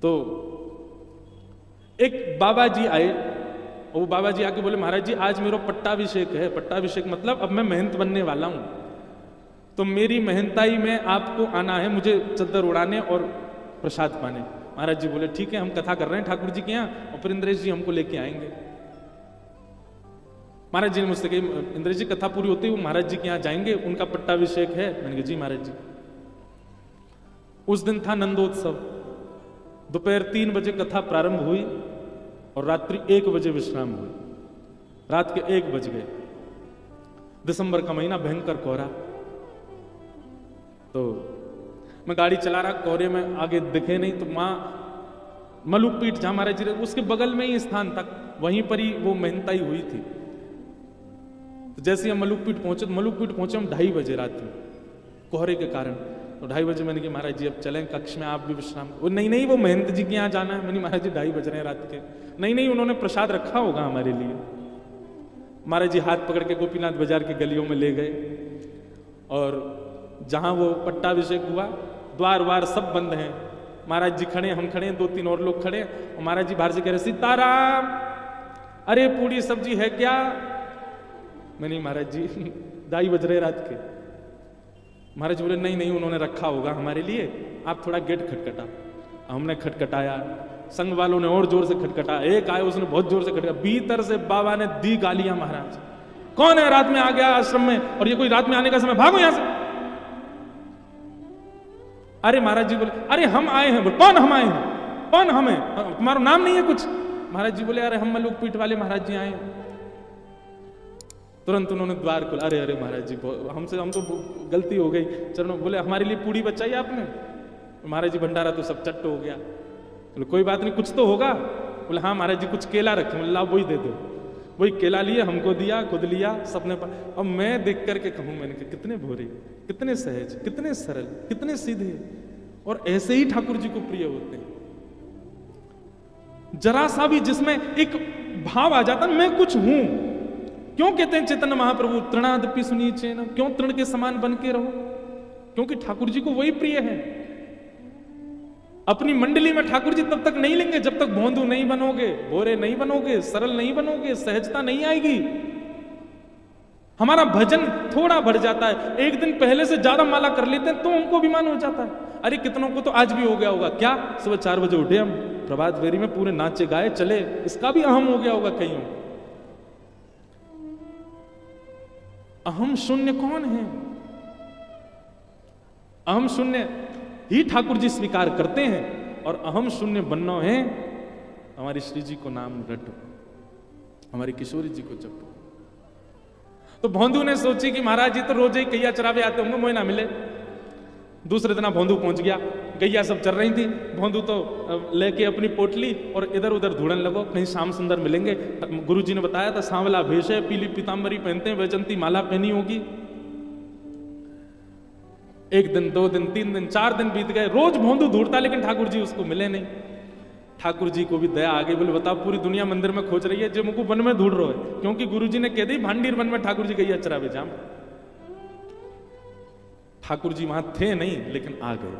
तो एक बाबा जी आए, और वो बाबा जी आके बोले महाराज जी आज मेरा पट्टाभिषेक है। पट्टाभिषेक मतलब अब मैं महंत बनने वाला हूं, तो मेरी महंताई में आपको आना है, मुझे चद्दर उड़ाने और प्रसाद पाने। महाराज जी बोले ठीक है, हम कथा कर रहे हैं ठाकुर जी के यहाँ, और फिर इंद्रेश जी हमको लेके आएंगे। महाराज जी ने मुझसे कही इंद्रेश जी कथा पूरी होती है वो महाराज जी के यहाँ जाएंगे, उनका पट्टाभिषेक है। मैंने कहा जी महाराज जी। उस दिन था नंदोत्सव। दोपहर 3 बजे कथा प्रारंभ हुई और रात्रि 1 बजे विश्राम हुई। रात के 1 बज गए। दिसंबर का महीना, भयंकर कोहरा। तो मैं गाड़ी चला रहा, कोहरे में आगे दिखे नहीं, तो मां मलुकपीठ जहां महाराज जी उसके बगल में ही स्थान था, वहीं पर ही वो महंताई हुई थी। तो जैसे हम मलुकपीठ पहुंचे हम 2:30 बजे रात में, कोहरे के कारण। तो 2:30 बजे मैंने कहा महाराज जी अब चलें कक्ष में, आप भी विश्राम। वो नहीं वो महंत जी के यहाँ जाना है। मैंने महाराज जी 2:30 बज रहे हैं रात के। नहीं उन्होंने प्रसाद रखा होगा हमारे लिए। महाराज जी हाथ पकड़ के गोपीनाथ बाजार की गलियों में ले गए, और जहां वो पट्टाभिषेक हुआ द्वार वार सब बंद हैं। महाराज जी खड़े, हम खड़े, 2-3 और लोग खड़े, और महाराज जी बाहर से कह रहे सीताराम, अरे पूरी सब्जी है क्या? मैंने महाराज जी 2:30 बज रहे रात के। महाराज बोले नहीं उन्होंने रखा होगा हमारे लिए, आप थोड़ा गेट खटखटा। हमने खटखटाया, संघ वालों ने और जोर से खटखटाया। एक आए उसने बहुत जोर से खटखटाया, भीतर से बाबा ने दी गालियां। महाराज कौन है रात में आ गया आश्रम में, और ये कोई रात में आने का समय, भागो यहां से। अरे महाराज जी बोले अरे हम आए हैं। बोले कौन हम आए हैं, कौन हम है, तुम्हारा नाम नहीं है कुछ? महाराज जी बोले अरे हम मलुकपीठ वाले महाराज जी आए हैं। तुरंत उन्होंने द्वार खोला। अरे महाराज जी हम तो गलती हो गई, चलो। बोले हमारे लिए पूड़ी बचाई आपने? महाराज जी भंडारा तो सब चट्ट हो गया। बोले कोई बात नहीं, कुछ तो होगा। बोले हाँ महाराज जी कुछ केला रखे। बोले लाओ वही दे दो। वही केला लिए, हमको दिया, खुद लिया, सबने। अब मैं देख करके कहूं, मैंने कहा कितने भोरे, कितने सहज, कितने सरल, कितने सीधे, और ऐसे ही ठाकुर जी को प्रिय होते हैं। जरा सा भी जिसमें एक भाव आ जाता मैं कुछ हूं। क्यों कहते हैं चैतन्य महाप्रभु तृणादपि सुनीचे न, क्यों तृण के समान बन के रहो? क्योंकि ठाकुर जी को वही प्रिय है। अपनी मंडली में ठाकुर जी तब तक नहीं लेंगे जब तक भोंदू नहीं बनोगे, भोरे नहीं बनोगे, सरल नहीं बनोगे, सहजता नहीं आएगी। हमारा भजन थोड़ा बढ़ जाता है, एक दिन पहले से ज्यादा माला कर लेते हैं तो हमको अभिमान हो जाता है। अरे कितनों को तो आज भी हो गया होगा, क्या सुबह 4 बजे उठे हम, प्रभात फेरी में पूरे नाचे गाए चले, इसका भी अहम हो गया होगा कईयों। अहम शून्य कौन है? अहम शून्य ही ठाकुर जी स्वीकार करते हैं, और अहम शून्य बनना है हमारी श्री जी को नाम रटो, हमारी किशोरी जी को जपो। तो भोंदू ने सोची कि महाराज जी तो रोज ही गैया चरावे आते होंगे, मोए ना मिले। दूसरे दिन भोंदू पहुंच गया, गैया सब चल रही थी, भोंदू तो लेके अपनी पोटली और इधर उधर ढूंढने लगो, कहीं श्याम सुंदर मिलेंगे। गुरुजी ने बताया था सांवला भेष है, पीली पीतांबरी पहनते हैं, वैजंती माला पहनी होगी। 1 दिन 2 दिन 3 दिन 4 दिन बीत गए, रोज भोंदू ढूंढता लेकिन ठाकुर जी उसको मिले नहीं। ठाकुर जी को भी दया आ गई, बोले बताओ पूरी दुनिया मंदिर में खोज रही है, जो मुझको वन में ढूंढ रहे है, क्योंकि गुरुजी ने कह दी भांडीर वन में ठाकुर जी गैया चरावे जाम। ठाकुर जी वहां थे नहीं, लेकिन आ गए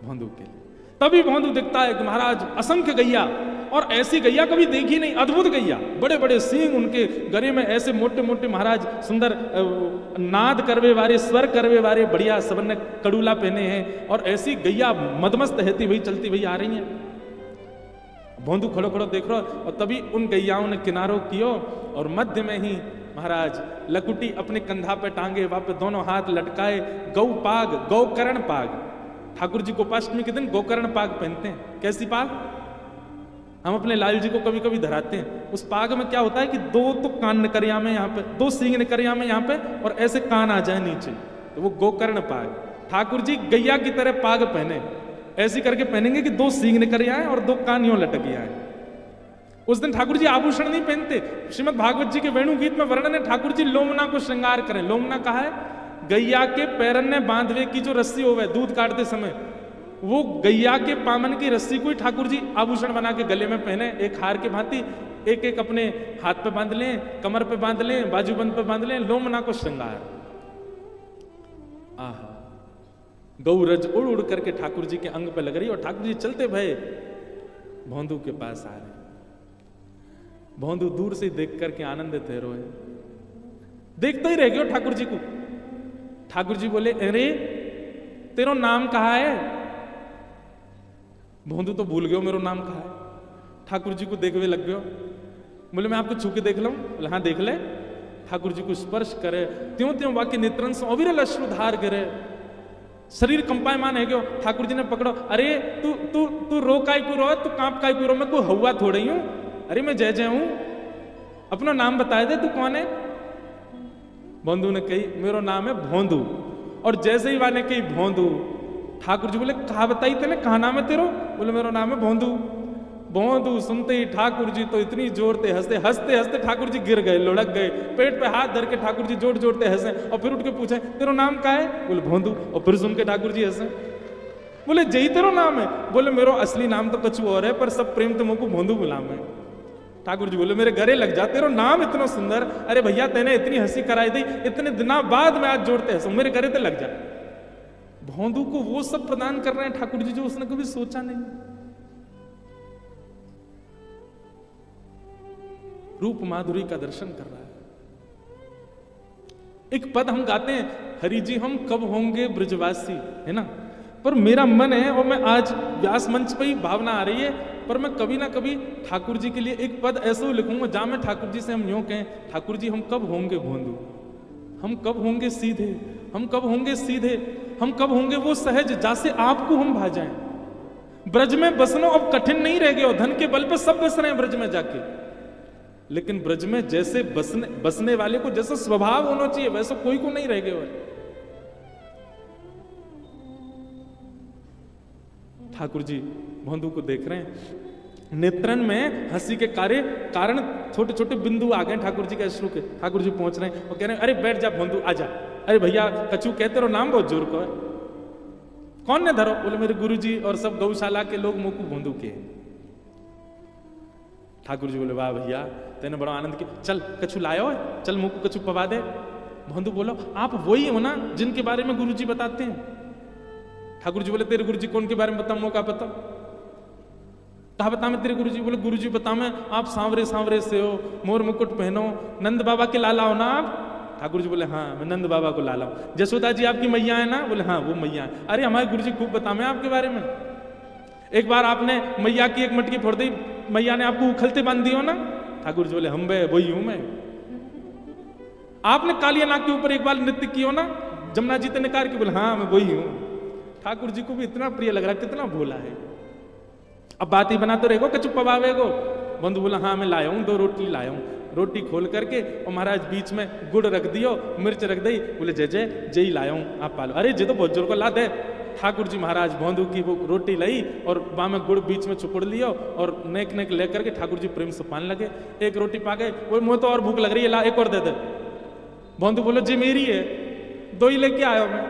भोंदू के लिए। तभी भोंदू दिखता है कि महाराज असंख्य गैया, और ऐसी गैया कभी देखी नहीं, अद्भुत गैया, बड़े बड़े सींग उनके गले में, ऐसे मोटे मोटे महाराज, सुंदर नाद करवे वाले, स्वर करवे वाले, बढ़िया सबने कड़ूला पहने हैं, और ऐसी गैया मदमस्त रहती हुई चलती हुई आ रही है। भोंदू खड़ो खड़ो देख रहा, और तभी उन गैयाओं ने किनारों कियो, और मध्य में ही महाराज लकुटी अपने कंधा पे टांगे, वहां पे दोनों हाथ लटकाए, गौ पाग, गौकर्ण पाग। ठाकुर जी गोपाष्टमी के दिन गोकर्ण पाग पहनते हैं। कैसी पाग? हम अपने लाल जी को कभी कभी धराते हैं। उस पाग में क्या होता है कि 2 तो कान निकरिया में, यहाँ पे 2 सींग निकरिया में यहाँ पे, और ऐसे कान आ जाए नीचे, तो वो गोकर्ण पाग। ठाकुर जी गैया की तरह पाग पहने, ऐसी करके पहनेंगे कि 2 सींग निकरिया है और 2 कान यूं लटक गया है। उस दिन ठाकुर जी आभूषण नहीं पहनते। श्रीमद् भागवत जी के वेणु गीत में वर्णन है, ठाकुर जी लोमना को श्रृंगार करें। लोमना कहा है गैया के पैरन ने बांधवे की जो रस्सी होवे दूध काटते समय, वो गैया के पामन की रस्सी को ही ठाकुर जी आभूषण बना के गले में पहने, एक हार के भांति, एक एक अपने हाथ पे बांध लें, कमर पे बांध लें, बाजूबंद पे बांध लें, लोमना को श्रृंगार। आहा, गौरज उड़ उड़ करके ठाकुर जी के अंग पे लग रही, और ठाकुर जी चलते भय भौंदू के पास आ रहे। भौंदू दूर से देख करके आनंदित है, रोए, देखते ही रह गयो ठाकुर जी को। ठाकुर जी बोले, अरे तेरो नाम कहा है? भौंदू तो भूल गयो मेरो नाम कहा है। ठाकुर जी को देखवे लग गयो। बोले मैं आपको छू के देख लूं? बोले हाँ देख ले। ठाकुर जी को स्पर्श करे, त्यों त्यों वाक्य नेत्रन से अविरल अश्रुधार गिरे, शरीर कंपायमान है गयो। ठाकुर जी ने पकड़ो, अरे तू तू तू रो काय को रो, तू कांप काय को रो, मैं कोई हवा थोड़ी हूं। अरे मैं जय जय हूं, अपना नाम बता दे, तू कौन है? भौंदू ने कही मेरो नाम है भौंदू। और जैसे ही वाने कही भौंदू, ठाकुर जी बोले कहा बताई तेने, कहा नाम है तेरो? बोले मेरो नाम है भौंदू। भौंदू सुनते ही ठाकुर जी तो इतनी जोर से हंसते, हंसते हंसते ठाकुर जी गिर गए, लुढ़क गए, पेट पे हाथ धर के ठाकुर जी जोर जोर से हंसे। और फिर उठ के पूछे तेरो नाम क्या है? बोले भौंदू। और फिर सुन के ठाकुर जी हंसे। बोले जय तेरो नाम है? बोले मेरो असली नाम तो कछु और है, पर सब प्रेम तो मुझको भौंदू बुलाम है। ठाकुर जी बोले मेरे घरे लग जा, तेरो नाम इतना सुंदर। अरे भैया तेने इतनी हंसी कराई दी, इतने दिनों बाद मैं आज जोड़ते हंसू, मेरे घरे तो लग जा। भौंदू को वो सब प्रदान कर रहे हैं ठाकुर जी जो उसने कभी सोचा नहीं। रूप माधुरी का दर्शन कर रहा है। एक पद हम गाते हैं, हरि जी हम कब होंगे ब्रजवासी, है ना? पर मेरा मन है, और मैं आज व्यास मंच पे ही भावना आ रही है, पर मैं कभी ना कभी ठाकुर जी के लिए एक पद ऐसा लिखूंगा जहां मैं ठाकुर जी से हम यूं कहें, ठाकुर जी हम कब होंगे भौंदू, हम कब होंगे सीधे, हम कब होंगे सीधे, हम कब होंगे वो सहज जासे आपको हम भा जाएं। ब्रज में बसनो अब कठिन नहीं रह गया, धन के बल पे सब बस रहे हैं ब्रज में जाके, लेकिन ब्रज में जैसे बसने वाले को जैसा स्वभाव होना चाहिए वैसा कोई को नहीं रह गया। ठाकुर जी भौंदू को देख रहे हैं, नेत्रन में हंसी के कारण छोटे छोटे बिंदु आ गए ठाकुर जी के अश्रु के। ठाकुर जी पहुंच रहे हैं और कह रहे हैं अरे बैठ जा भौंदू, आजा। अरे भैया कछु कहते रहो, नाम बहुत जोर को है, कौन ने धरो? बोले मेरे गुरुजी और सब गौशाला के लोग मुकु भौंदू के। ठाकुर जी बोले वाह भैया तेने बड़ा आनंद किया, चल कछु लायो है, चल मुकु कछु पवा दे। भौंदू बोलो आप वही हो ना जिनके बारे में गुरुजी बताते हैं? ठाकुर जी बोले तेरे गुरुजी कौन के बारे में बताऊं, मौका बता, कहा बता मैं तेरे गुरुजी? बोले गुरुजी बता मैं, आप सांवरे सांवरे से हो, मोर मुकुट पहनो, नंद बाबा के लाला हो ना आप? ठाकुर जी बोले हाँ मैं नंद बाबा को लाला हूं। जसोदा जी आपकी मैया है ना? बोले हाँ वो मैया है। अरे हमारे गुरुजी खूब बता मैं आपके बारे में। एक बार आपने मैया की एक मटकी फोड़ दी, मैया ने आपको उखलते बांध दी हो ना? ठाकुर जी बोले हम बे वही हूं मैं। आपने कालिया नाग के ऊपर एक बार नृत्य किया हो ना, जमुना जी ने निकार के? बोले हाँ मैं वही हूं। ठाकुर जी को भी इतना प्रिय लग रहा, कितना भोला है। अब बात ही बनाते रहेगो कछु पवावेगो। बंधु बोला हाँ मैं लाया हूं, 2 रोटी लाया हूं। रोटी खोल करके और महाराज बीच में गुड़ रख दियो, मिर्च रख दी। बोले जय जय जय ही लाया हूं, आप पालो। अरे जे तो बहुत जोर को ला दे। ठाकुर जी महाराज भौंदू की वो रोटी लाई और वहां में गुड़ बीच में चुपड़ लियो और नेक नेक लेकर के ठाकुर जी प्रेम से पान लगे। एक रोटी पा गए, बोले मुझे तो और भूख लग रही है, ला एक और दे दे। भौंदू बोलो जी मेरी है, 2 ही लेके आयो मैं।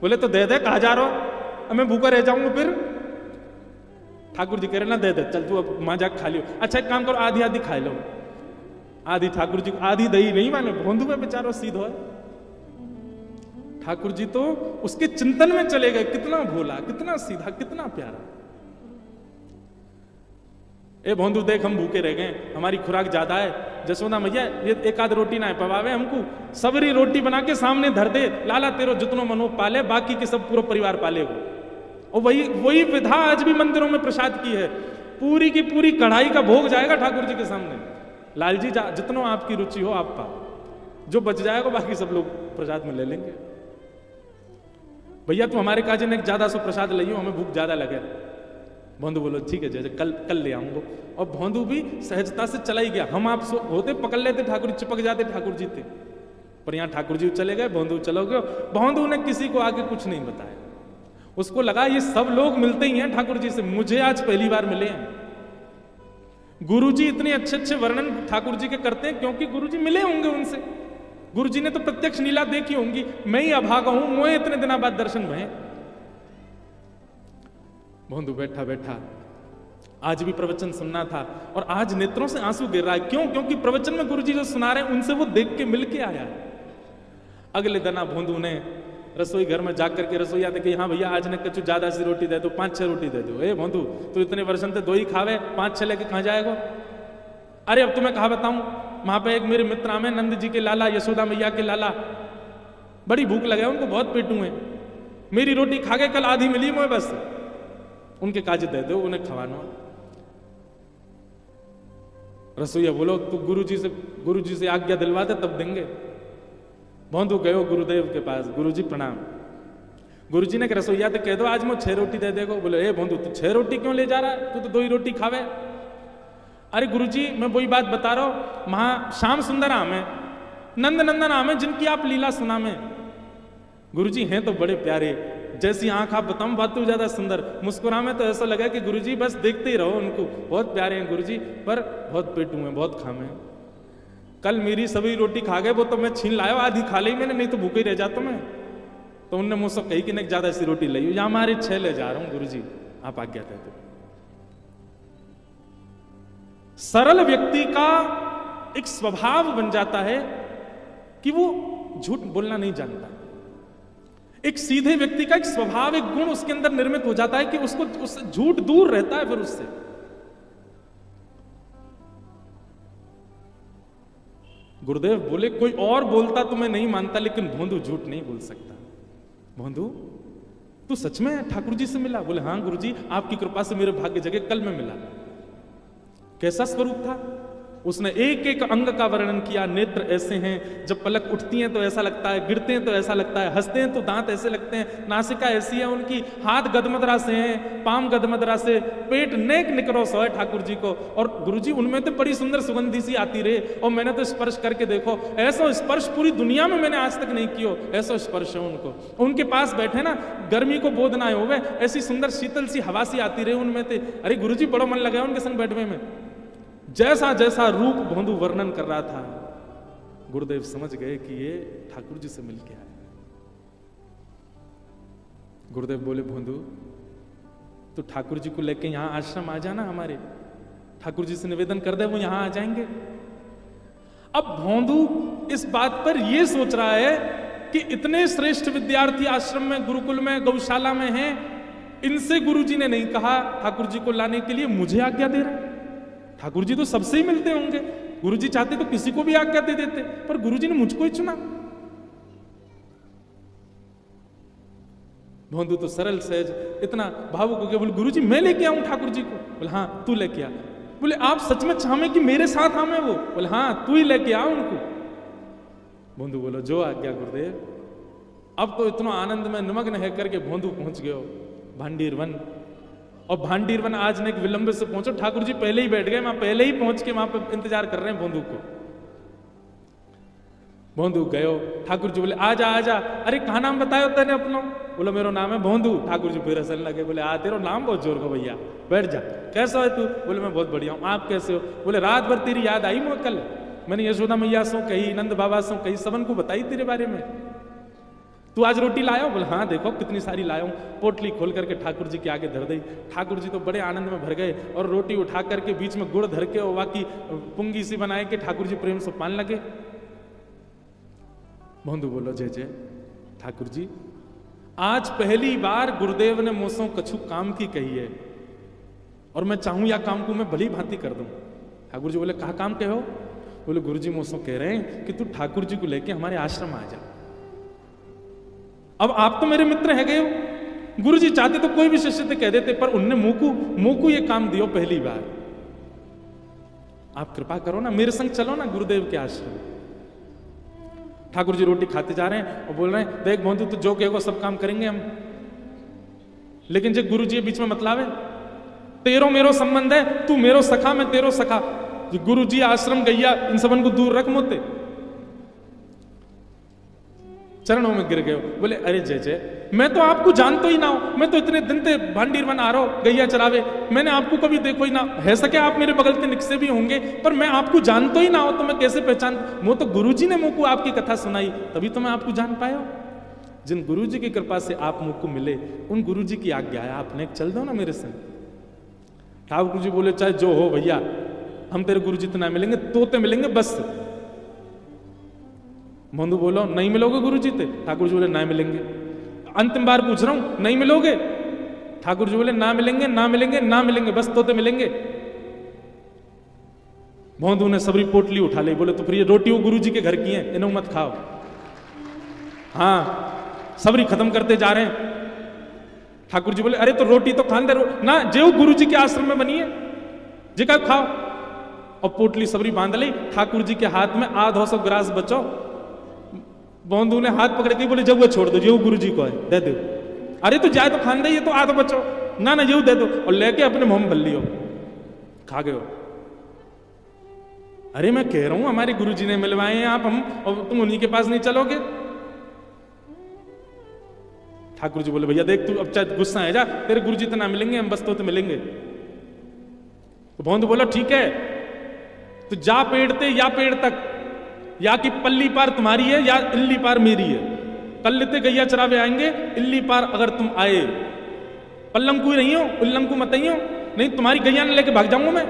बोले तो दे दे, कहा जा रहा हो, मैं भूखा रह जाऊंगा फिर। ठाकुर जी कह रहे ना दे दे, चल तू अब मां जाके खा लियो। अच्छा एक काम करो, आधी आधी खा लो। आधी ठाकुर जी को, आधी दही नहीं माने, भौंदू में बेचारो सीधो है। ठाकुर जी तो उसके चिंतन में चले गए, कितना भोला, कितना सीधा, कितना प्यारा। ए भौंदू देख हम भूखे रह गए, हमारी खुराक ज्यादा है। जसोदा मैया ये एक आध रोटी ना है पवावे हमको, सबरी रोटी बना के सामने धर दे, लाला तेरो जितनो मनो पाले, बाकी के सब पूरा परिवार पाले हो। और वही विधा आज भी मंदिरों में प्रसाद की है। पूरी की पूरी कढ़ाई का भोग जाएगा ठाकुर जी के सामने। लाल जी जितनो आपकी रुचि हो आप पाओ, जो बच जाएगा बाकी सब लोग प्रसाद में ले लेंगे। भैया तू हमारे काजे ने ज्यादा सो प्रसाद लियो, हमें भूख ज्यादा लगे। भौंदू बोलो ठीक है जैसे कल ले आऊंगा। और भौंदू भी सहजता से चला ही गया। हम आप होते पकड़ लेते, ठाकुर जी चिपक जाते ठाकुर जी थे, पर यहाँ ठाकुर जी चले गए, भौंदू चलो गए। भौंदू ने किसी को आगे कुछ नहीं बताया। उसको लगा ये सब लोग मिलते ही हैं ठाकुर जी से, मुझे आज पहली बार मिले हैं। गुरुजी इतने अच्छे अच्छे वर्णन ठाकुर जी के करते हैं क्योंकि गुरुजी मिले होंगे उनसे। गुरुजी ने तो प्रत्यक्ष लीला देखी होंगी। मैं ही अभागा हूं, मुझे इतने दिनों बाद दर्शन भये। भौंदू बैठा बैठा आज भी प्रवचन सुनना था और आज नेत्रों से आंसू गिर रहा है। क्यों? क्योंकि प्रवचन में गुरुजी जो सुना रहे हैं उनसे वो देख के मिल के आया है। अगले दिन भौंदू ने रसोई घर में जाकर के रसोईया देखे, हाँ भैया आज ने कछु ज्यादा सी रोटी दे दो, 5-6 रोटी दे दो। ए भोंदू तू इतने वर्षन से 2 ही खावे, 5-6 लेके कहाँ जाएगा? अरे अब तुम्हें कहा बताऊं, वहां पे एक मेरे मित्र आमे, नंद जी के लाला, यशोदा मैया के लाला, बड़ी भूख लगे उनको, बहुत पेटू है, मेरी रोटी खा के कल आधी मिली मुझे, बस उनके काज दे दो, उन्हें खवानो। रसोईया बोलो तू गुरुजी से आज्ञा दिलवा दे तब देंगे। भोंदू गयो गुरुदेव के पास, गुरुजी प्रणाम। गुरुजी ने रसोईया तो कह दो आज मैं 6 रोटी दे देगो। बोले ए भोंदू तू 6 रोटी क्यों ले जा रहा है, तू तो 2 ही रोटी खावे। अरे गुरुजी मैं वही बात बता रहा हूं, वहां श्याम सुंदर आम है, नंद नंदन आम है, जिनकी आप लीला सुना में। गुरुजी हैं तो बड़े प्यारे, जैसी आंख आप बताऊं बात तो ज्यादा सुंदर, मुस्कुरा में तो ऐसा लगा कि गुरुजी बस देखते ही रहो उनको, बहुत प्यारे हैं गुरुजी, पर बहुत पेटू हैं, बहुत खामे हैं। कल मेरी सभी रोटी खा गए, वो तो मैं छीन लाया, आधी खा ली मैंने, नहीं तो भूखे रह जाता मैं। तो उनने मुझसे कही कि नहीं ज्यादा ऐसी रोटी लाई, या हमारे 6 ले जा रहा हूं गुरुजी, आप आज्ञा दे दो। सरल व्यक्ति का एक स्वभाव बन जाता है कि वो झूठ बोलना नहीं जानता। एक सीधे व्यक्ति का एक स्वभाव, एक गुण उसके अंदर निर्मित हो जाता है कि उससे झूठ दूर रहता है। फिर उससे गुरुदेव बोले कोई और बोलता तो मैं नहीं मानता, लेकिन भोंदू झूठ नहीं बोल सकता। भोंदू तू सच में ठाकुर जी से मिला? बोले हाँ गुरुजी, आपकी कृपा से मेरे भाग्य जगह कल में मिला। कैसा स्वरूप था? उसने एक एक अंग का वर्णन किया। नेत्र ऐसे हैं, जब पलक उठती हैं तो ऐसा लगता है, गिरते हैं तो ऐसा लगता है, हंसते हैं तो दांत ऐसे लगते हैं, नासिका ऐसी है उनकी, हाथ गदमदरा से हैं, पाम गदमदरा से, पेट नेक निकरो सो है ठाकुर जी को। और गुरुजी उनमें तो बड़ी सुंदर सुगंधी सी आती रहे, और मैंने तो स्पर्श करके देखो, ऐसा स्पर्श पूरी दुनिया में मैंने आज तक नहीं किया, ऐसा स्पर्श है उनको। उनके पास बैठे ना, गर्मी को बोध ना हो, ऐसी सुंदर शीतल सी हवा सी आती रहे उनमें थे। अरे गुरुजी बड़ा मन लगा उनके संग बैठने में। जैसा जैसा रूप भोंदू वर्णन कर रहा था, गुरुदेव समझ गए कि ये ठाकुर जी से मिलके आए। गुरुदेव बोले भोंदू तो ठाकुर जी को लेके यहां आश्रम आ जाना हमारे, ठाकुर जी से निवेदन कर दे, वो यहां आ जाएंगे। अब भोंदू इस बात पर यह सोच रहा है कि इतने श्रेष्ठ विद्यार्थी आश्रम में, गुरुकुल में, गौशाला में हैं, इनसे गुरुजी ने नहीं कहा ठाकुर जी को लाने के लिए, मुझे आज्ञा दे रहे। ठाकुर जी तो सबसे ही मिलते होंगे, गुरुजी चाहते तो किसी को भी आज्ञा दे देते, पर गुरुजी ने मुझको ही चुना। भोंदू तो सरल सहज इतना भावुक हो गया, बोले गुरुजी मैं लेके आऊं ठाकुर जी को? बोले हाँ तू लेके आ। बोले आप सच में चाहे कि मेरे साथ आवे वो? बोले हाँ तू ही लेके आ उनको। भोंदू बोलो जो आज्ञा गुरुदेव। अब तो इतना आनंद में निमग्न है करके भोंदू पहुंच गयो भांडीर वन। और भांडीर वन आज ने एक विलंब से पहुंचो, ठाकुर जी पहले ही बैठ गए, वहां पहले ही पहुंच के वहां पे इंतजार कर रहे हैं भोंदू को। भोंदू गयो, ठाकुर जी बोले आजा आजा। अरे कहा नाम बताया तेने अपना? बोलो मेरा नाम है भोंदू। ठाकुर जी फिर हंसने लगे, बोले आ तेरा नाम बहुत जोर का भैया, बैठ जा। कैसा है तू? बोले मैं बहुत बढ़िया हूं, आप कैसे हो? बोले रात भर तेरी याद आई मुझे, कल मैंने यशोदा मैया सो कही, नंद बाबा सो कही, सबन को बताई तेरे बारे में। तू आज रोटी लाया? बोले हाँ देखो कितनी सारी लाया हूं। पोटली खोल करके ठाकुर जी के आगे धर दी। ठाकुर जी तो बड़े आनंद में भर गए, और रोटी उठा करके बीच में गुड़ धर के और बाकी पुंगी सी बनाए के ठाकुर जी प्रेम से पान लगे। भोंदू बोलो जय जय ठाकुर जी, आज पहली बार गुरुदेव ने मुझसे कछु काम की कही है, और मैं चाहूं या काम को मैं भली भांति कर दूं। ठाकुर जी बोले कहा काम कहो? बोले गुरु जी मुझसे कह रहे हैं कि तू ठाकुर जी को लेके हमारे आश्रम आ जा। अब आप तो मेरे मित्र है गए हो, गुरु जी चाहते तो कोई भी शिष्य से कह देते, पर उनने मुंह को ये काम दियो पहली बार। आप कृपा करो ना, मेरे संग चलो ना गुरुदेव के आश्रम। ठाकुर जी रोटी खाते जा रहे हैं और बोल रहे हैं देख भोंदू तू जो कहेगा सब काम करेंगे हम, लेकिन जो गुरु जी बीच में मतलावे, तेरो मेरो संबंध है, तू मेरो सखा मैं तेरो सखा। गुरु जी आश्रम गैया इन सबन को दूर रख मोते। चरणों में गिर गए, बोले अरे जय जय, मैं तो आपको जानतो ही ना हूं, मैं तो इतने दिन से भांडीर वन आ रहा हूं गैया चरावे, मैंने आपको कभी देखो ही ना है। सके आप मेरे बगल के निकसे भी होंगे, पर मैं आपको जानतो ही ना हो तो मैं कैसे पहचान? वो तो गुरुजी ने मुझको आपकी कथा सुनाई, तभी तो मैं आपको जान पाया। जिन गुरुजी की कृपा से आप मुझको मिले, उन गुरुजी की आज्ञा है, आपने चल दो ना मेरे संग। ठाकुर जी बोले चाहे जो हो भैया, हम तेरे गुरुजी तो ना मिलेंगे, तोते मिलेंगे बस। भोंदू बोलो नहीं मिलोगे गुरुजी ते? ठाकुर जी बोले नहीं मिलेंगे। अंतिम बार पूछ रहा हूं, नहीं मिलोगे? ठाकुर जी बोले ना मिलेंगे, ना मिलेंगे, ना मिलेंगे, बस तोते मिलेंगे। भोंदू ने सबरी पोटली उठा ली, बोले तो फिर ये रोटी वो गुरु जी के घर की है, इन्हें मत खाओ। हाँ, सबरी खत्म करते जा रहे हैं। ठाकुर जी बोले अरे तो रोटी तो खान दे ना, जो गुरु जी के आश्रम में बनी है जी का खाओ। और पोटली सबरी बांध ली, ठाकुर जी के हाथ में 250 ग्रास बचो। भोंदू ने हाथ पकड़ के बोले जब वो छोड़ दो, जो गुरु जी को है दे दो। अरे तो जाए तो खान दे, ये तो आधा बचो, ना ना ये दे दो। और लेके अपने मुंह में भर लियो, खा गए। अरे मैं कह रहा हूं हमारे गुरु जी ने मिलवाए हैं आप, हम और तुम उन्हीं के पास नहीं चलोगे? ठाकुर जी बोले भैया देख तू अब चाहे गुस्सा है जा, तेरे गुरु जी तो ना मिलेंगे, हम बस तो मिलेंगे। तो भोंदू बोला ठीक है, तो जा पेड़ ते या पेड़ तक, या कि पल्ली पार तुम्हारी है या इल्ली पार मेरी है। कल्लिते गैया चरावे आएंगे, इल्ली पार अगर तुम आए, पल्लंकु नहीं हो, उल्लंकु मत ही हो, नहीं तुम्हारी गैया ने लेके भाग जाऊंगा मैं।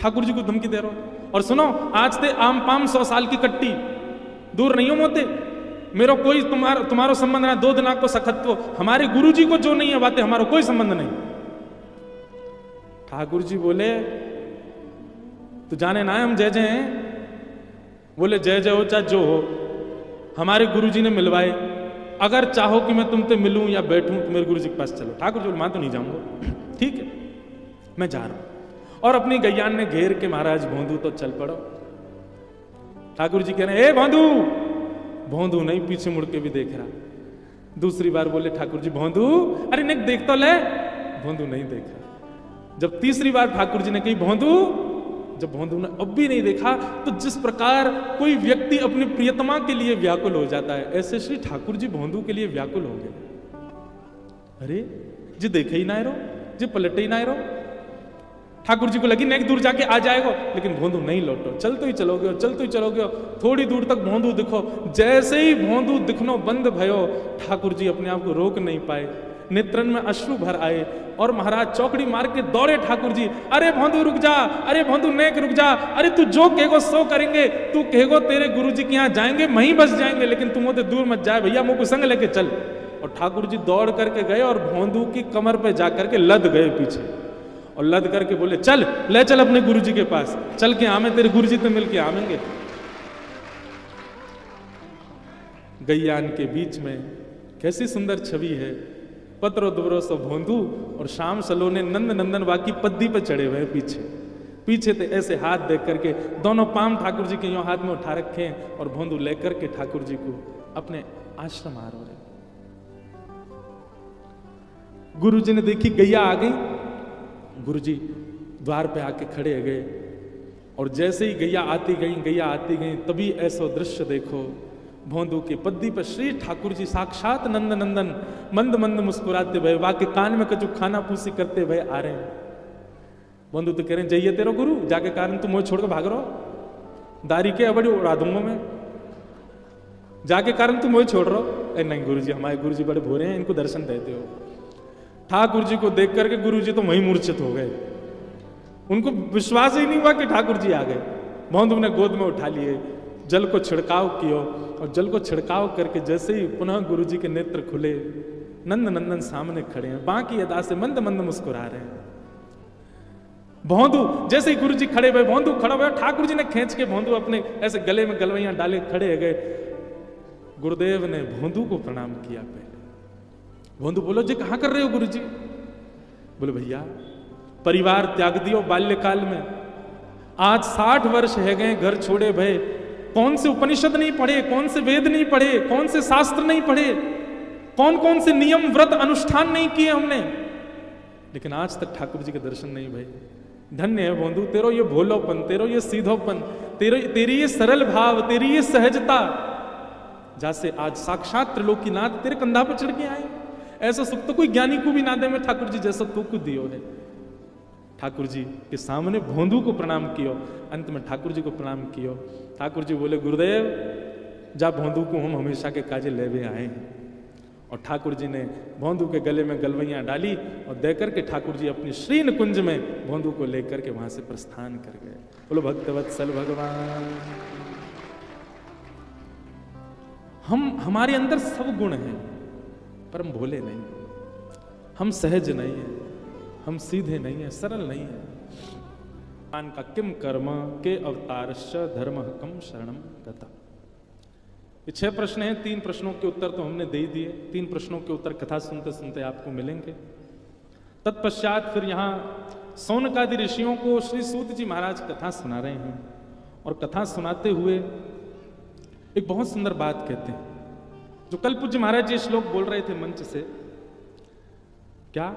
ठाकुर जी को धमकी दे रहा हूं। और सुनो, आज ते आम पाम 100 साल की कट्टी, दूर नहीं हो मोते, मेरा कोई तुम्हारो संबंध ना, दो दिना को सखत्व, हमारे गुरु जी को जो नहीं है बातें, हमारा कोई संबंध नहीं। ठाकुर जी बोले तो जाने ना हम जय जय हैं? बोले जय जय हो चाहे जो हो, हमारे गुरु जी ने मिलवाए, अगर चाहो कि मैं तुमसे मिलूं या बैठूं तो मेरे गुरु जी के पास चलो। ठाकुर जी बोले मैं तो नहीं जाऊंगा। ठीक है, मैं जा रहा हूं। और अपनी गैयान ने घेर के महाराज भोंदू तो चल पड़ो। ठाकुर जी कह रहे हैं ए भोंदू। भोंदू नहीं पीछे मुड़ के भी देख रहा। दूसरी बार बोले ठाकुर जी भोंदू, अरे नहीं देख तो ले। भोंदू नहीं देख रहा। जब तीसरी बार ठाकुर जी ने कही भोंदू, जब भोंदू ने अब भी नहीं देखा, तो जिस प्रकार कोई व्यक्ति अपनी प्रियतमा के लिए व्याकुल हो जाता है, ऐसे श्री ठाकुर जी भोंदू के लिए व्याकुल हो गए। अरे जी देखे ही ना रो, जी पलटे ही ना रो। ठाकुर जी को लगी नेक दूर जाके आ जाएगा, लेकिन भोंदू नहीं लौटो, चलते ही चलोगे, चलते ही चलोगे। थोड़ी दूर तक भोंदू दिखो, जैसे ही भोंदू दिखनो बंद भयो, ठाकुर जी अपने आप को रोक नहीं पाए, नेत्रन में अश्रु भर आए और महाराज चौकड़ी मार के दौड़े ठाकुर जी। अरे भोंदू रुक जा, अरे भोंदू नेक रुक जा, अरे तू जो कहेगो सो करेंगे, तू कहेगो तेरे गुरु जी के यहाँ जाएंगे, वहीं बस जाएंगे, लेकिन तुम उधर दूर मत जाए भैया, मुझको संग लेके चल। और ठाकुर जी दौड़ करके गए और भोंदू की कमर पे जाकर के लद गए पीछे, और लद करके बोले चल ले चल अपने गुरु जी के पास, चल के आमे, तेरे गुरु जी तो मिल के आवेंगे। गैयान के बीच में कैसी सुंदर छवि है, पत्रो दुबरो सो भोंदू और शाम सलोने नंद नंदन बाकी पद्दी पे चढ़े हुए पीछे। पीछे तो ऐसे हाथ देख करके दोनों पाम ठाकुर जी के यूं हाथ में उठा रखे हैं, और भोंदू लेकर के ठाकुर जी को अपने आश्रम आ रहे। गुरु जी ने देखी गैया आ गई, गुरु जी द्वार पे आके खड़े गए, और जैसे ही गैया आती गई, तभी ऐसा दृश्य देखो, भोंदू की पद्दी पर श्री ठाकुर जी साक्षात नंद नंदन मंद मंद मुस्कुराते भय, वाके कान में कचू खाना पूसी करते भय आ रहे हैं। भोंदू तो कह रहे हैं जाइए तेरो गुरु, जाके कारण तुम मोह छोड़ के भाग रहो, दारी के अबड़ी उड़ा दूंगा मैं, जाके कारण तुम मोह छोड़ रहो। नहीं गुरु जी, हमारे गुरु जी बड़े भोरे हैं, इनको दर्शन देते हो। ठाकुर जी को देख करके गुरु जी तो वहीं मूर्छित हो गए, उनको विश्वास ही नहीं हुआ कि ठाकुर जी आ गए। भोंदू ने गोद में उठा लिए, जल को छिड़काव किया, और जल को छिड़काव करके जैसे ही पुनः गुरु जी के नेत्र खुले, नंद नंदन सामने खड़े हैं, बाकी अदा से मंद मंद मुस्कुरा रहे हैं। भोंदू जैसे ही गुरु जी खड़े हुए, भोंदू खड़ा हुआ, ठाकुर जी ने खींच के भोंदू अपने ऐसे गले में गलवैयां डाले खड़े गए। गुरुदेव ने भोंदू को प्रणाम किया। पहले भोंदू बोलो जी कहां कर रहे हो गुरु जी? बोले भैया परिवार त्याग दियो बाल्यकाल में, आज 60 वर्ष है गए घर छोड़े भय, कौन से उपनिषद नहीं पढ़े, कौन से वेद नहीं पढ़े, कौन से शास्त्र नहीं पढ़े, कौन कौन से नियम व्रत अनुष्ठान नहीं किए हमने, लेकिन आज तक ठाकुर जी के दर्शन नहीं भय। धन्य है भोंदू तेरो ये भोलोपन, तेरो ये सीधोपन, तेरी ये सरल भाव, तेरी ये सहजता, जैसे आज साक्षात त्रिलोकीनाथ तेरे कंधा पर चढ़ के आए। ऐसा सुख तो कोई ज्ञानी को भी ना दे, मैं ठाकुर जी जैसा तू को दियो है। ठाकुर जी के सामने भोंदू को प्रणाम कियो, अंत में ठाकुर जी को प्रणाम कियो। ठाकुर जी बोले गुरुदेव जा भोंदू को हम हमेशा के काजे लेवे आए हैं। और ठाकुर जी ने भोंदू के गले में गलवैयां डाली और देकर के ठाकुर जी अपनी श्रीन कुंज में भोंदू को लेकर के वहां से प्रस्थान कर गए। बोलो भक्तवत्सल भगवान। हमारे अंदर सब गुण हैं, पर हम भोले नहीं, हम सहज नहीं है, हम सीधे नहीं है, सरल नहीं है। का किम कर्म के अवतारश्च धर्म कम शरणम गता। ये 6 प्रश्न हैं, 3 प्रश्नों के उत्तर तो हमने दे ही दिए। 3 प्रश्नों के उत्तर कथा सुनते सुनते आपको मिलेंगे। तत्पश्चात फिर यहाँ सौनकादि ऋषियों को श्री सूत जी महाराज कथा सुना रहे हैं, और कथा सुनाते हुए एक बहुत सुंदर बात कहते हैं, जो कल पूज्य महाराज जी श्लोक बोल रहे थे मंच से। क्या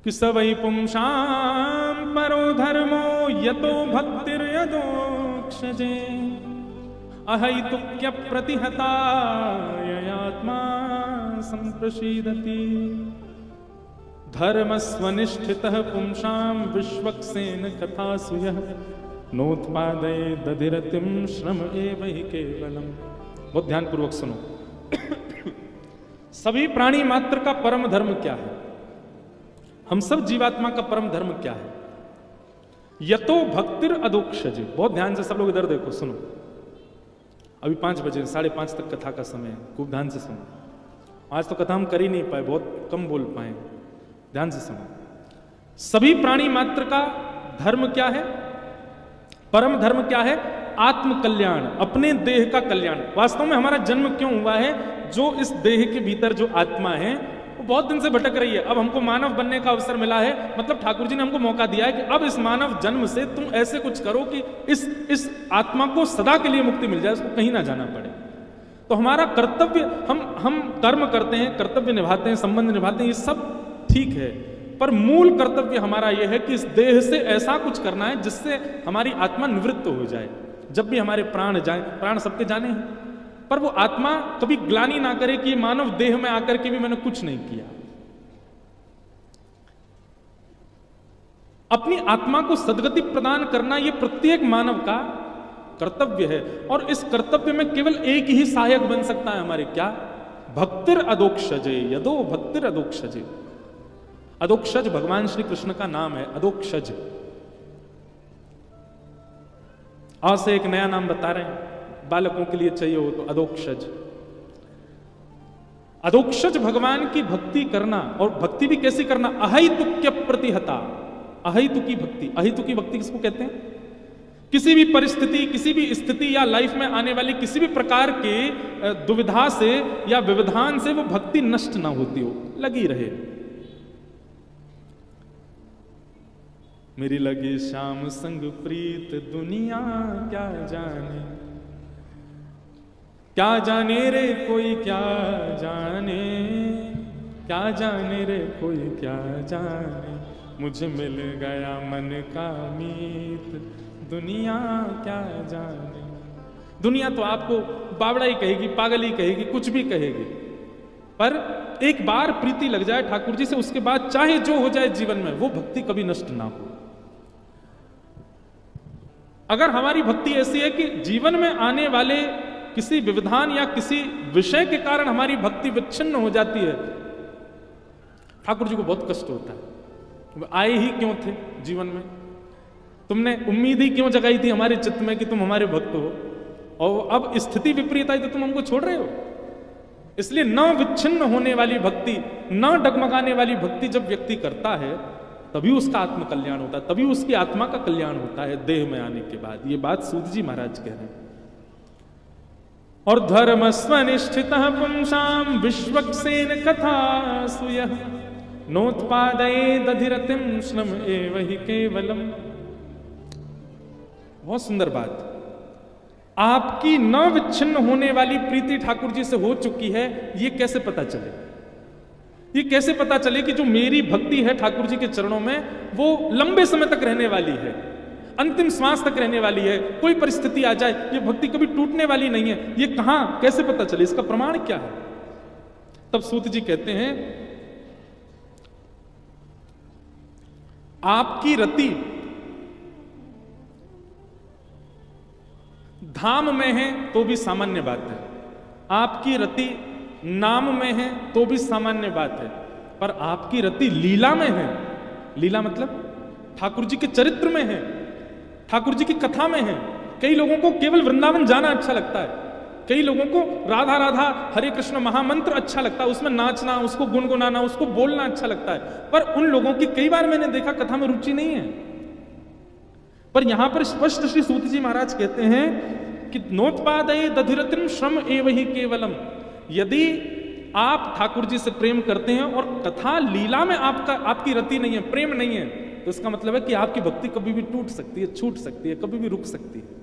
कि सवै पुंसाम परो धर्मो यतो भक्तिर्यदोक्षजे अहैतुक्य प्रतिहता ययात्मा संप्रसीदति धर्मस्वनिष्ठितः पुंसाम विश्वक्सेन कथासु यः नोत्पादये दधिरतिम श्रम एव हि केवलम। बहुत ध्यान पूर्वक सुनो। सभी प्राणी मात्र का परम धर्म क्या है? हम सब जीवात्मा का परम धर्म क्या है? यतो भक्तिर अदोक्षज। बहुत ध्यान से सब लोग इधर देखो, सुनो। अभी 5 बजे 5:30 तक कथा का समय है, खूब ध्यान से सुनो। आज तो कथा हम कर ही नहीं पाए, बहुत कम बोल पाए, ध्यान से सुनो। सभी प्राणी मात्र का धर्म क्या है? परम धर्म क्या है? आत्म कल्याण, अपने देह का कल्याण। वास्तव में हमारा जन्म क्यों हुआ है? जो इस देह के भीतर जो आत्मा है वो बहुत दिन से भटक रही है। अब हमको मानव बनने का अवसर मिला है, मतलब ठाकुर जी ने हमको मौका दिया है कि अब इस मानव जन्म से तुम ऐसे कुछ करो कि इस आत्मा को सदा के लिए मुक्ति मिल जाए, उसको कहीं ना जाना पड़े। तो हमारा कर्तव्य, हम कर्म करते हैं, कर्तव्य निभाते हैं, संबंध निभाते हैं, ये सब ठीक है, पर मूल कर्तव्य हमारा यह है कि इस देह से ऐसा कुछ करना है जिससे हमारी आत्मा निवृत्त हो जाए। जब भी हमारे प्राण जाए, प्राण सबके जाने हैं, पर वो आत्मा कभी ग्लानि ना करे कि मानव देह में आकर के भी मैंने कुछ नहीं किया। अपनी आत्मा को सद्गति प्रदान करना ये प्रत्येक मानव का कर्तव्य है, और इस कर्तव्य में केवल एक ही सहायक बन सकता है हमारे, क्या? भक्तिर अदोक्षजे, यदो भक्तिर अदोक्षजे। अदोक्षज भगवान श्री कृष्ण का नाम है, अदोक्षज। आज से एक नया नाम बता रहे हैं, बालकों के लिए चाहिए हो तो अदोक्षज। अदोक्षज भगवान की भक्ति करना, और भक्ति भी कैसी करना? अहैतुक्य प्रतिहता। अहैतुकी भक्ति। अहैतुकी भक्ति किसको कहते हैं? किसी भी परिस्थिति, किसी भी स्थिति या लाइफ में आने वाली किसी भी प्रकार के दुविधा से या व्यवधान से वो भक्ति नष्ट ना होती हो, लगी रहे। मेरी लगी श्याम संग प्रीत दुनिया क्या जाने, क्या जाने रे कोई क्या जाने, क्या जाने रे कोई क्या जाने, मुझे मिल गया मन का मीत दुनिया क्या जाने। दुनिया तो आपको बावड़ा ही कहेगी, पागल ही कहेगी, कुछ भी कहेगी, पर एक बार प्रीति लग जाए ठाकुर जी से, उसके बाद चाहे जो हो जाए जीवन में, वो भक्ति कभी नष्ट ना हो। अगर हमारी भक्ति ऐसी है कि जीवन में आने वाले किसी व्यवधान या किसी विषय के कारण हमारी भक्ति विच्छिन्न हो जाती है, ठाकुर जी को बहुत कष्ट होता है। आए ही क्यों थे जीवन में? तुमने उम्मीद ही क्यों जगाई थी हमारे चित्त में कि तुम हमारे भक्त हो, और अब स्थिति विपरीत आई तो तुम हमको छोड़ रहे हो? इसलिए न विच्छिन्न होने वाली भक्ति, न डगमगाने वाली भक्ति जब व्यक्ति करता है, तभी उसका आत्म कल्याण होता है, तभी उसकी आत्मा का कल्याण होता है देह में आने के बाद। ये बात सूत जी महाराज कह रहे हैं। और धर्म स्वनिष्ठितः पुंसाम विश्वक्सेन कथा सुयः नोत्पादये दधिरतिम श्रम एव हि केवलम। बहुत सुंदर बात। आपकी न विच्छिन्न होने वाली प्रीति ठाकुर जी से हो चुकी है, ये कैसे पता चले? ये कैसे पता चले कि जो मेरी भक्ति है ठाकुर जी के चरणों में, वो लंबे समय तक रहने वाली है, अंतिम श्वास तक रहने वाली है, कोई परिस्थिति आ जाए ये भक्ति कभी टूटने वाली नहीं है? ये कहां, कैसे पता चले? इसका प्रमाण क्या है? तब सूत जी कहते हैं, आपकी रति धाम में है तो भी सामान्य बात है, आपकी रति नाम में है तो भी सामान्य बात है, पर आपकी रति लीला में है। लीला मतलब ठाकुर जी के चरित्र में है, ठाकुर जी की कथा में है। कई लोगों को केवल वृंदावन जाना अच्छा लगता है, कई लोगों को राधा राधा हरे कृष्ण महामंत्र अच्छा लगता है, उसमें नाचना, उसको गुनगुनाना, उसको बोलना अच्छा लगता है, पर उन लोगों की कई बार मैंने देखा कथा में रुचि नहीं है। पर यहां पर स्पष्ट श्री सूत जी महाराज कहते हैं कि नोत्पादये दधिरतिम श्रम एव ही केवलम। यदि आप ठाकुर जी से प्रेम करते हैं और कथा लीला में आपकी रति नहीं है, प्रेम नहीं है, तो इसका मतलब है कि आपकी भक्ति कभी भी टूट सकती है, छूट सकती है, कभी भी रुक सकती है।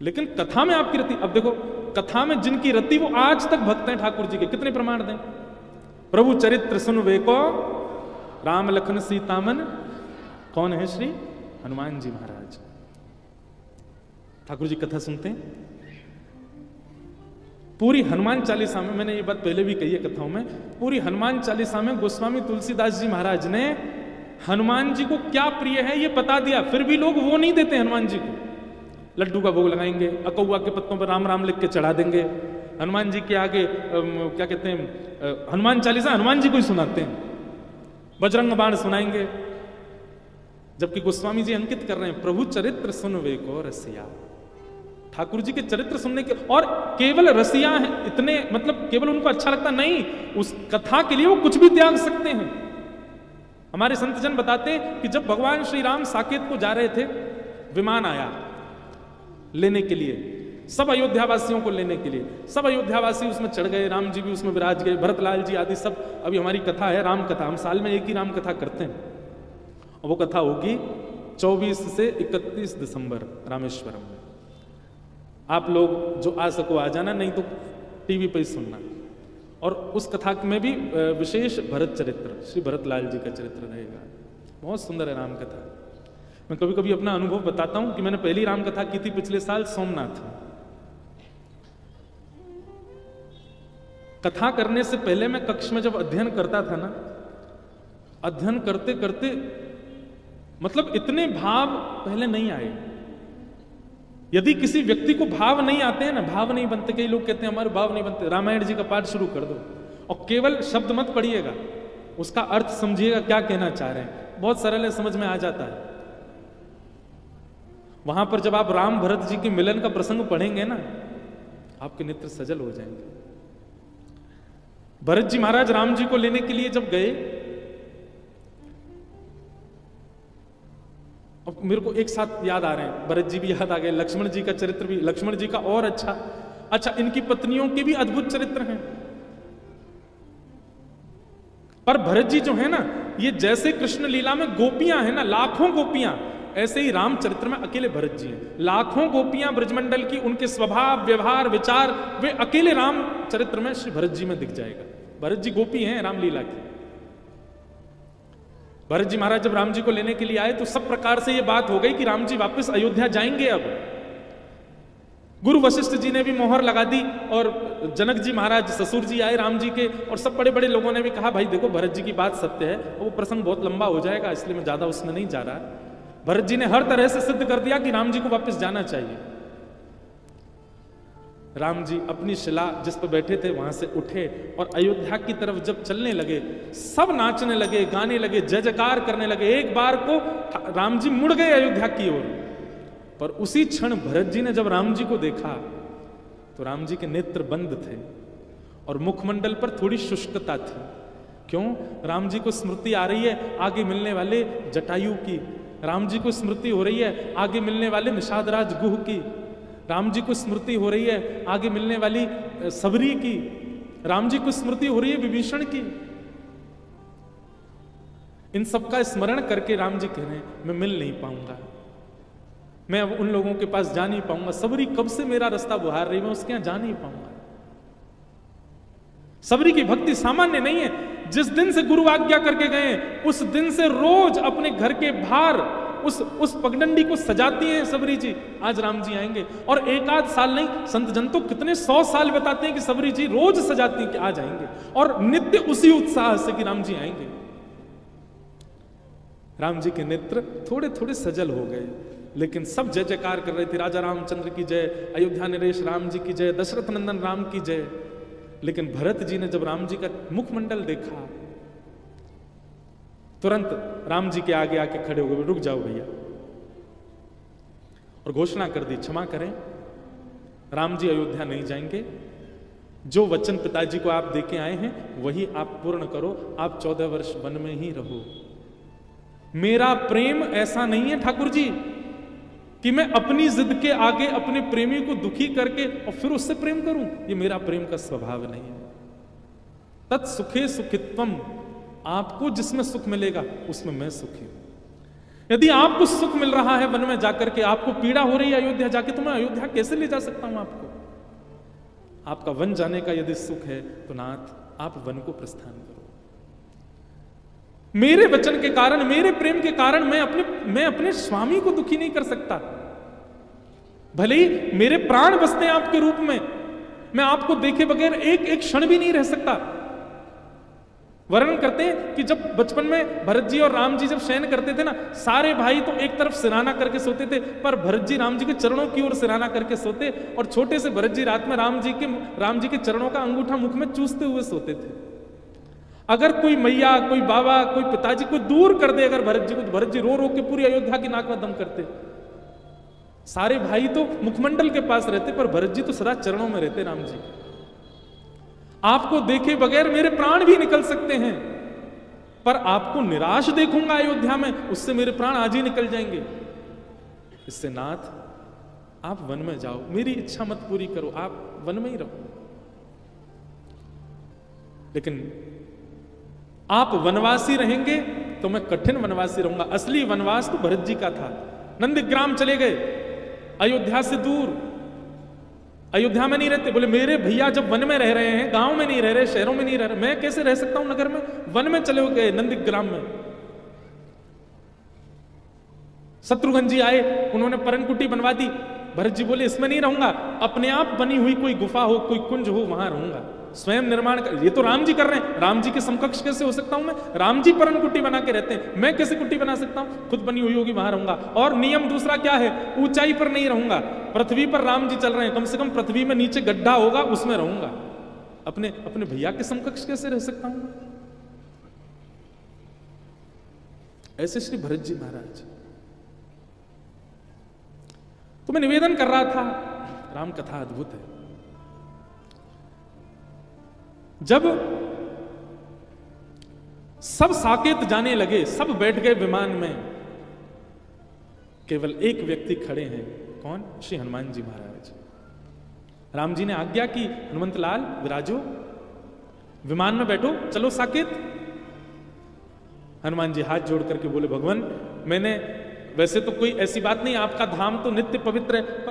लेकिन कथा में आपकी रति, अब देखो कथा में जिनकी रति वो आज तक भक्त हैं ठाकुर जी के, कितने प्रमाण दें? प्रभु चरित्र सुन वेको राम लखन सीतामन, कौन है? श्री हनुमान जी महाराज। ठाकुर जी कथा सुनते हैं। पूरी हनुमान चालीसा में, मैंने ये बात पहले भी कही है कथाओं में, पूरी हनुमान चालीसा में गोस्वामी तुलसीदास जी महाराज ने हनुमान जी को क्या प्रिय है ये बता दिया, फिर भी लोग वो नहीं देते हनुमान जी को। लड्डू का भोग लगाएंगे, अकौआ के पत्तों पर राम राम लिख के चढ़ा देंगे, हनुमान जी के आगे क्या कहते हैं, हनुमान चालीसा हनुमान जी को ही सुनाते हैं, बजरंग बाण सुनाएंगे, जबकि गोस्वामी जी अंकित कर रहे हैं प्रभु चरित्र सुन वेको रसिया। ठाकुर जी के चरित्र सुनने के, और केवल रसिया हैं इतने, मतलब केवल उनको अच्छा लगता नहीं, उस कथा के लिए वो कुछ भी त्याग सकते हैं। हमारे संत जन बताते कि जब भगवान श्री राम साकेत को जा रहे थे, विमान आया लेने के लिए, सब अयोध्यावासियों को लेने के लिए, सब अयोध्यावासी उसमें चढ़ गए, राम जी भी उसमें विराज गए, भरतलाल जी आदि सब। अभी हमारी कथा है राम कथा, हम साल में एक ही राम कथा करते हैं, और वो कथा होगी 24 से 31 दिसंबर रामेश्वरम में। आप लोग जो आ सको आ जाना, नहीं तो टीवी पर ही सुनना। और उस कथा में भी विशेष भरत चरित्र, श्री भरतलाल जी का चरित्र रहेगा। बहुत सुंदर है राम कथा। मैं कभी कभी अपना अनुभव बताता हूं कि मैंने पहली राम कथा की थी पिछले साल सोमनाथ में। कथा करने से पहले मैं कक्ष में जब अध्ययन करता था ना, अध्ययन करते करते मतलब इतने भाव पहले नहीं आए। यदि किसी व्यक्ति को भाव नहीं आते हैं ना, भाव नहीं बनते, कई लोग कहते हैं हमारे भाव नहीं बनते, रामायण जी का पाठ शुरू कर दो और केवल शब्द मत पढ़िएगा, उसका अर्थ समझिएगा क्या कहना चाह रहे हैं, बहुत सरल है, समझ में आ जाता है। वहां पर जब आप राम भरत जी के मिलन का प्रसंग पढ़ेंगे ना, आपके नेत्र सजल हो जाएंगे। भरत जी महाराज राम जी को लेने के लिए जब गए, अब मेरे को एक साथ याद आ रहे हैं, भरत जी भी याद आ गए, लक्ष्मण जी का चरित्र भी, लक्ष्मण जी का और अच्छा इनकी पत्नियों के भी अद्भुत चरित्र हैं। पर भरत जी जो है ना, ये जैसे कृष्ण लीला में गोपियां हैं ना, लाखों गोपियां, ऐसे ही रामचरित्र में अकेले भरत जी हैं। लाखों गोपियां ब्रजमंडल की, उनके स्वभाव व्यवहार विचार, वे अकेले रामचरित्र में श्री भरत जी में दिख जाएगा। भरत जी गोपी हैं रामलीला की। भरत जी महाराज जब राम जी को लेने के लिए आए तो सब प्रकार से यह बात हो गई कि राम जी वापस अयोध्या जाएंगे। अब गुरु वशिष्ठ जी ने भी मोहर लगा दी और जनक जी महाराज ससुर जी आए राम जी के, और सब बड़े बड़े लोगों ने भी कहा भाई देखो भरत जी की बात सत्य है, वो प्रसंग बहुत लंबा हो जाएगा, इसलिए मैं ज्यादा उसमें नहीं जा रहा। भरत जी ने हर तरह से सिद्ध कर दिया कि राम जी को वापस जाना चाहिए। राम जी अपनी शिला जिस पर बैठे थे वहां से उठे और अयोध्या की तरफ जब चलने लगे, सब नाचने लगे, गाने लगे, जय जयकार करने लगे। एक बार को राम जी मुड़ गए अयोध्या की ओर, पर उसी क्षण भरत जी ने जब राम जी को देखा तो राम जी के नेत्र बंद थे और मुखमंडल पर थोड़ी शुष्कता थी। क्यों? राम जी को स्मृति आ रही है आगे मिलने वाले जटायु की, राम जी को स्मृति हो रही है आगे मिलने वाले निषादराज गुह की, राम जी को स्मृति हो रही है आगे मिलने वाली सबरी की, राम जी को स्मृति हो रही है विभीषण की। इन सबका स्मरण करके राम जी कह रहे हैं मैं मिल नहीं पाऊंगा, मैं अब उन लोगों के पास जा नहीं पाऊंगा। सबरी कब से मेरा रास्ता बुहार रही, मैं उसके यहां जा नहीं पाऊंगा। सबरी की भक्ति सामान्य नहीं है। जिस दिन से गुरु आज्ञा करके गए उस दिन से रोज अपने घर के बाहर उस पगडंडी को सजाती हैं सबरी जी। आज राम जी आएंगे, और एक आध साल नहीं, संत जन तो कितने 100 साल बताते हैं कि सबरी जी रोज सजाती हैं कि आज आएंगे, और नित्य उसी उत्साह से कि राम जी आएंगे। राम जी के नेत्र थोड़े थोड़े सजल हो गए, लेकिन सब जय जयकार कर रहे थे, राजा रामचंद्र की जय, अयोध्या नरेश राम जी की जय, दशरथ नंदन राम की जय। लेकिन भरत जी ने जब राम जी का मुखमंडल देखा, तुरंत राम जी के आगे आके खड़े हो गए, रुक जाओ भैया, और घोषणा कर दी क्षमा करें, राम जी अयोध्या नहीं जाएंगे। जो वचन पिताजी को आप देके आए हैं वही आप पूर्ण करो। आप 14 वर्ष वन में ही रहो। मेरा प्रेम ऐसा नहीं है ठाकुर जी कि मैं अपनी जिद के आगे अपने प्रेमी को दुखी करके और फिर उससे प्रेम करूं। ये मेरा प्रेम का स्वभाव नहीं है। तत् सुखे सुखित्वम, आपको जिसमें सुख मिलेगा उसमें मैं सुखी हूं। यदि आपको सुख मिल रहा है वन में जाकर के, आपको पीड़ा हो रही है अयोध्या जाके, तो मैं अयोध्या कैसे ले जा सकता हूं आपको? आपका वन जाने का यदि सुख है तो नाथ आप वन को प्रस्थान करो। मेरे वचन के कारण, मेरे प्रेम के कारण मैं अपने स्वामी को दुखी नहीं कर सकता। भले ही मेरे प्राण बसते हैं आपके रूप में, मैं आपको देखे बगैर एक एक क्षण भी नहीं रह सकता। वर्णन करते हैं कि जब बचपन में भरत जी और राम जी जब शयन करते थे ना, सारे भाई तो एक तरफ सिरहाना करके सोते थे, पर भरत जी राम जी के चरणों की ओर सिरहाना करके सोते, और छोटे से भरत जी रात में राम जी के चरणों का अंगूठा मुख में चूसते हुए सोते थे। अगर कोई मैया, कोई बाबा, कोई पिताजी कोई दूर कर दे अगर भरत जी को, तो भरत जी रो रो के पूरी अयोध्या की नाक में दम करते। सारे भाई तो मुखमंडल के पास रहते, पर भरत जी तो सदा चरणों में रहते राम जी। आपको देखे बगैर मेरे प्राण भी निकल सकते हैं, पर आपको निराश देखूंगा अयोध्या में, उससे मेरे प्राण आज ही निकल जाएंगे। इससे नाथ आप वन में जाओ, मेरी इच्छा मत पूरी करो, आप वन में ही रहो। लेकिन आप वनवासी रहेंगे तो मैं कठिन वनवासी रहूंगा। असली वनवास तो भरत जी का था। नंदग्राम चले गए, अयोध्या से दूर, अयोध्या में नहीं रहते। बोले मेरे भैया जब वन में रह रहे हैं, गांव में नहीं रह रहे, शहरों में नहीं रह रहे, मैं कैसे रह सकता हूं नगर में? वन में चले गए, नंदग्राम में। शत्रुघ्न जी आए, उन्होंने परनकुटी बनवा दी। भरत जी बोले इसमें नहीं रहूंगा, अपने आप बनी हुई कोई गुफा हो, कोई कुंज हो, वहां रहूंगा, स्वयं निर्माण कर। ये तो राम जी कर रहे हैं, राम जी के समकक्ष कैसे हो सकता हूं मैं? राम जी परन कुटी बना के रहते हैं, मैं कैसे कुटी बना सकता हूं? खुद बनी हुई होगी वहां रहूंगा। और नियम दूसरा क्या है? ऊंचाई पर नहीं रहूंगा, पृथ्वी पर राम जी चल रहे हैं, कम से कम पृथ्वी में नीचे गड्ढा होगा उसमें रहूंगा। अपने भैया के समकक्ष कैसे रह सकता हूं? ऐसे श्री भरत जी महाराज। तो मैं निवेदन कर रहा था, राम कथा अद्भुत है। जब सब साकेत जाने लगे, सब बैठ गए विमान में, केवल एक व्यक्ति खड़े हैं। कौन? श्री हनुमान जी महाराज। राम जी ने आज्ञा की, हनुमंत लाल विराजो, विमान में बैठो, चलो साकेत। हनुमान जी हाथ जोड़ करके बोले भगवान, मैंने वैसे तो कोई ऐसी बात नहीं, आपका धाम तो नित्य पवित्र है,